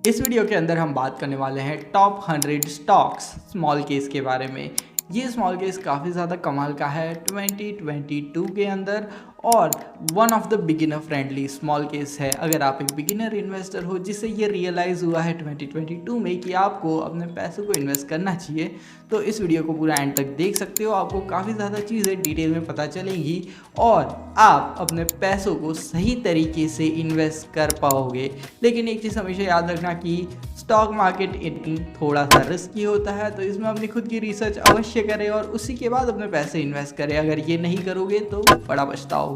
इस वीडियो के अंदर हम बात करने वाले हैं टॉप 100 स्टॉक्स स्मॉल केस के बारे में। ये स्मॉल केस काफ़ी ज़्यादा कमाल का है 2022 के अंदर और one of the beginner friendly small case है। अगर आप एक बिगिनर इन्वेस्टर हो जिससे ये रियलाइज़ हुआ है 2022 में कि आपको अपने पैसों को इन्वेस्ट करना चाहिए, तो इस वीडियो को पूरा एंड तक देख सकते हो। आपको काफ़ी ज़्यादा चीज़ें डिटेल में पता चलेंगी और आप अपने पैसों को सही तरीके से इन्वेस्ट कर पाओगे। लेकिन एक चीज़ हमेशा याद रखना कि स्टॉक मार्केट थोड़ा सा रिस्की होता है, तो इसमें अपनी खुद की रिसर्च अवश्य करें और उसी के बाद अपने पैसे इन्वेस्ट करें। अगर ये नहीं करोगे तो बड़ा पछताओगे।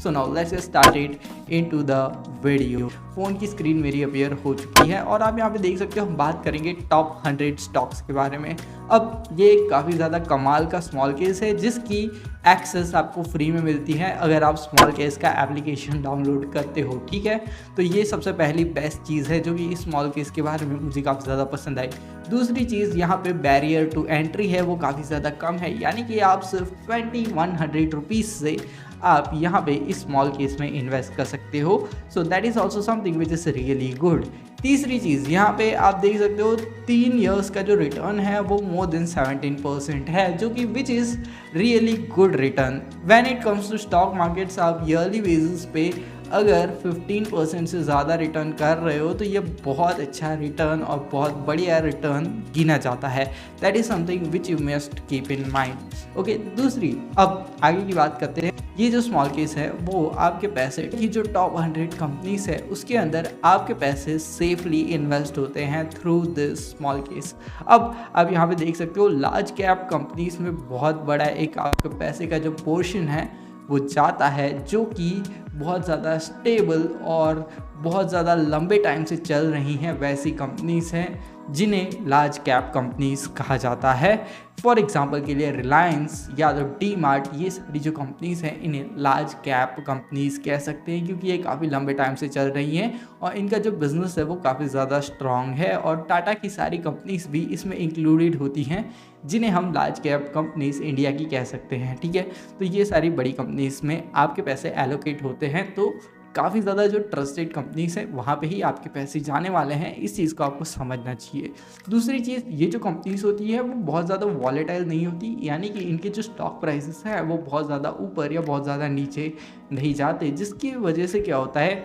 So now let's get started into the video. Phone की स्क्रीन मेरी अपीयर हो चुकी है और आप यहाँ पे देख सकते हो हम बात करेंगे टॉप 100 स्टॉक्स के बारे में। अब ये काफ़ी ज़्यादा कमाल का स्मॉल केस है जिसकी एक्सेस आपको फ्री में मिलती है अगर आप स्मॉल केस का एप्लीकेशन डाउनलोड करते हो, ठीक है। तो ये सबसे पहली बेस्ट चीज़ है जो कि इस स्मॉल केस के बारे में मुझे काफ़ी ज़्यादा पसंद आई। दूसरी चीज़, यहाँ पे बैरियर टू एंट्री है वो काफ़ी ज़्यादा कम है, यानी कि आप सिर्फ 2100 रुपीज़ से आप यहाँ पे इस स्मॉल केस में इन्वेस्ट कर सकते हो। सो that is also something which is really good. तीसरी चीज़, यहाँ पे आप देख सकते हो 3 इयर्स का जो रिटर्न है वो मोर देन 17% है, जो कि which is really good return. When it comes to stock markets, आप ईयरली बेसिस पे अगर 15% से ज़्यादा रिटर्न कर रहे हो तो ये बहुत अच्छा रिटर्न और बहुत बढ़िया रिटर्न गिना जाता है। That is something which you must keep in mind. Okay, दूसरी, अब आगे की बात करते हैं। ये जो स्मॉल केस है वो आपके पैसे की जो टॉप 100 कंपनीज है उसके अंदर आपके पैसे सेफली इन्वेस्ट होते हैं थ्रू दिस स्मॉल केस। अब आप यहाँ पे देख सकते हो लार्ज कैप कंपनीज में बहुत बड़ा एक आपके पैसे का जो पोर्शन है वो जाता है, जो कि बहुत ज़्यादा स्टेबल और बहुत ज़्यादा लंबे टाइम से चल रही हैं वैसी कंपनीज हैं जिन्हें लार्ज कैप कंपनीज कहा जाता है। फॉर एग्जांपल के लिए रिलायंस या तो डी मार्ट, ये सारी जो कंपनीज हैं इन्हें लार्ज कैप कंपनीज कह सकते हैं क्योंकि ये काफ़ी लंबे टाइम से चल रही हैं और इनका जो बिज़नेस है वो काफ़ी ज़्यादा स्ट्रॉन्ग है। और टाटा की सारी कंपनीज भी इसमें इंक्लूडेड होती हैं जिन्हें हम लार्ज कैप कंपनीज इंडिया की कह सकते हैं, ठीक है। तो ये सारी बड़ी कंपनीज में आपके पैसे एलोकेट होते हैं, तो काफ़ी ज़्यादा जो ट्रस्टेड कंपनीज है वहाँ पे ही आपके पैसे जाने वाले हैं। इस चीज़ को आपको समझना चाहिए। दूसरी चीज़, ये जो कंपनीज होती है वो बहुत ज़्यादा वॉलेटाइल नहीं होती, यानी कि इनके जो स्टॉक प्राइसेस हैं वो बहुत ज़्यादा ऊपर या बहुत ज़्यादा नीचे नहीं जाते, जिसकी वजह से क्या होता है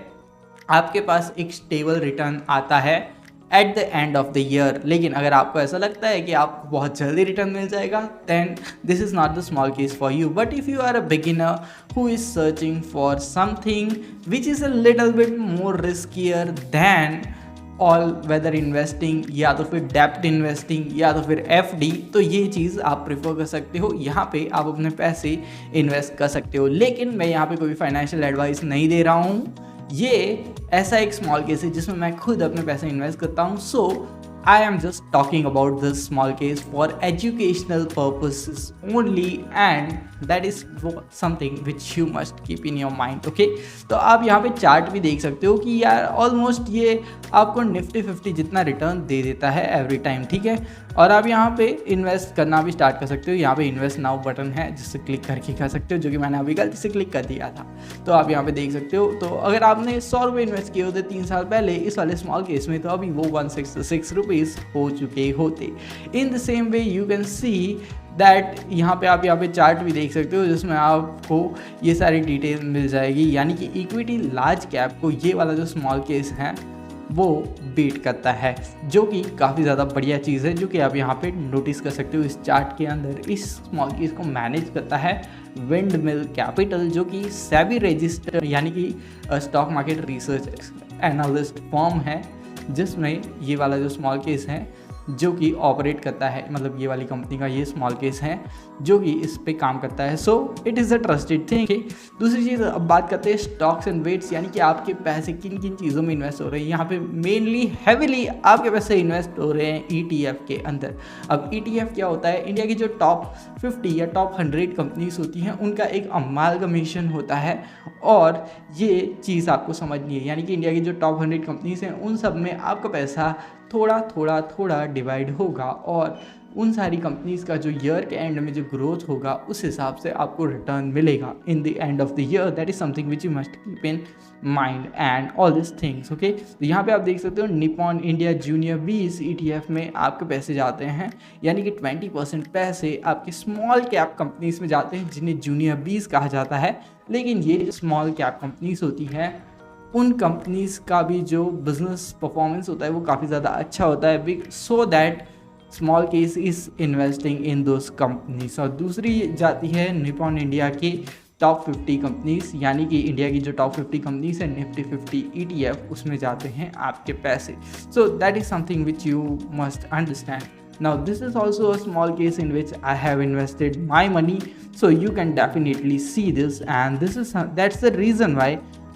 आपके पास एक स्टेबल रिटर्न आता है at the end of the year. लेकिन अगर आपको ऐसा लगता है कि आपको बहुत जल्दी रिटर्न मिल जाएगा, then this is not the small case for you. But if you are a beginner who is searching for something which is a little bit more riskier than all weather investing या तो फिर डेप्ट investing या तो फिर FD, तो ये चीज़ आप prefer कर सकते हो। यहाँ पे आप अपने पैसे इन्वेस्ट कर सकते हो। लेकिन मैं यहाँ पे कोई फाइनेंशियल एडवाइस नहीं दे रहा हूँ। ये ऐसा एक स्मॉल केस है जिसमें मैं खुद अपने पैसे इन्वेस्ट करता हूँ। So I am just talking about this small case for educational purposes only and that is something which you must keep in your mind. Okay, तो आप यहाँ पे चार्ट भी देख सकते हो कि यार ऑलमोस्ट ये आपको निफ्टी 50 जितना रिटर्न दे देता है एवरी टाइम, ठीक है। और आप यहाँ पे इन्वेस्ट करना भी स्टार्ट कर सकते हो। यहाँ पे इन्वेस्ट नाउ बटन है जिससे क्लिक करके कर सकते हो, जो कि मैंने अभी गलती से क्लिक कर दिया था। तो आप यहाँ पे देख सकते हो। तो अगर आपने 100 रुपये इन्वेस्ट किए होते 3 साल पहले इस वाले स्मॉल केस में, तो अभी वो 166 रुपीज़ हो चुके होते। In the same way you can see that यहाँ पे चार्ट भी देख सकते हो जिसमें आपको ये सारी डिटेल मिल जाएगी, यानी कि इक्विटी लार्ज कैप को ये वाला जो स्मॉल केस है वो बीट करता है, जो कि काफ़ी ज़्यादा बढ़िया चीज़ है, जो कि आप यहाँ पे नोटिस कर सकते हो इस चार्ट के अंदर। इस स्मॉल केस को मैनेज करता है विंडमिल कैपिटल, जो कि सेबी रजिस्टर्ड यानी कि stock market research analyst firm है, जिसमें ये वाला जो स्मॉल केस है जो कि ऑपरेट करता है, मतलब ये वाली कंपनी का ये स्मॉल केस है जो कि इस पे काम करता है। So it is a trusted thing. दूसरी चीज़, अब बात करते हैं स्टॉक्स एंड वेट्स, यानी कि आपके पैसे किन किन चीज़ों में इन्वेस्ट हो रहे हैं। यहाँ पे मेनली हैविली आपके पैसे इन्वेस्ट हो रहे हैं ETF के अंदर। अब ETF क्या होता है? इंडिया की जो टॉप 50 या टॉप 100 कंपनीज होती हैं उनका एक अमालगमेशन होता है और ये चीज़ आपको समझनी है, यानी कि इंडिया की जो टॉप 100 कंपनीज हैं उन सब में आपका पैसा थोड़ा थोड़ा थोड़ा डिवाइड होगा और उन सारी कंपनीज़ का जो ईयर के एंड में जो ग्रोथ होगा उस हिसाब से आपको रिटर्न मिलेगा in the end of the year. That is something which you must keep in mind and all this things. Okay, तो यहाँ पे आप देख सकते हो निपॉन इंडिया जूनियर 20 ETF में आपके पैसे जाते हैं, यानी कि 20% पैसे आपके स्मॉल कैप कंपनीज में जाते हैं जिन्हें जूनियर 20 कहा जाता है। लेकिन ये स्मॉल कैप कंपनीज होती हैं, उन कंपनीज का भी जो बिजनेस परफॉर्मेंस होता है वो काफ़ी ज़्यादा अच्छा होता है, so that small case is investing in those companies. और दूसरी जाती है निपॉन इंडिया की टॉप 50 कंपनीज, यानी कि इंडिया की जो टॉप 50 कंपनीज है निफ्टी 50 ETF, उसमें जाते हैं आपके पैसे। So that is something which you must understand. Now this is also a small case in which I have invested my money, so you can definitely see this, and that's the reason why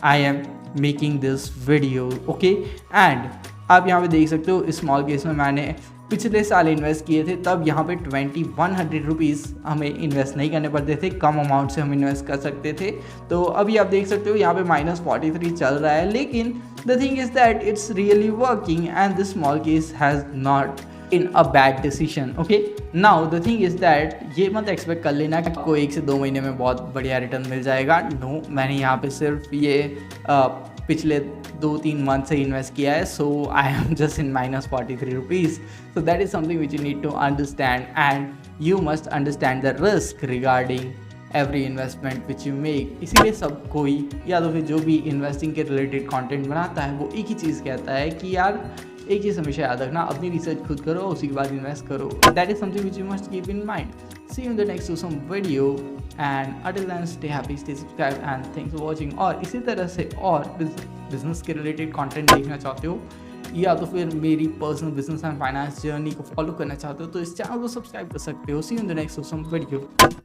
I am making this video. Okay, and आप यहाँ पे देख सकते हो small case में मैंने पिछले साल इन्वेस्ट किए थे, तब यहाँ पे 2100 रुपीज़ हमें इन्वेस्ट नहीं करने पड़ते थे, कम अमाउंट से हम इन्वेस्ट कर सकते थे। तो अभी आप देख सकते हो यहाँ पे -43 चल रहा है, लेकिन the thing is that it's really working and this small case has not in a bad decision. Okay, now the thing is that ये मत एक्सपेक्ट कर लेना कि आपको 1 से 2 महीने में बहुत बढ़िया रिटर्न मिल जाएगा। नो, मैंने यहाँ पे सिर्फ ये पिछले 2-3 मंथ से इन्वेस्ट किया है, so I am just in -43 rupees. So that is something which you need to understand and you must understand the risk regarding every investment which you make. इसीलिए सब कोई या तो फिर जो भी इन्वेस्टिंग के रिलेटेड कंटेंट बनाता है वो एक ही चीज़ कहता है कि यार एक चीज़ हमेशा याद रखना, अपनी रिसर्च खुद करो, उसी के बाद इन्वेस्ट करो। That is something which you must keep in mind. See you in the next some video and until then stay happy, stay subscribed and thanks for watching। और इसी तरह से और बिजनेस के रिलेटेड कंटेंट देखना चाहते हो या तो फिर मेरी personal business and finance journey को फॉलो करना चाहते हो तो इस चैनल को सब्सक्राइब कर सकते हो। See you in the next some video.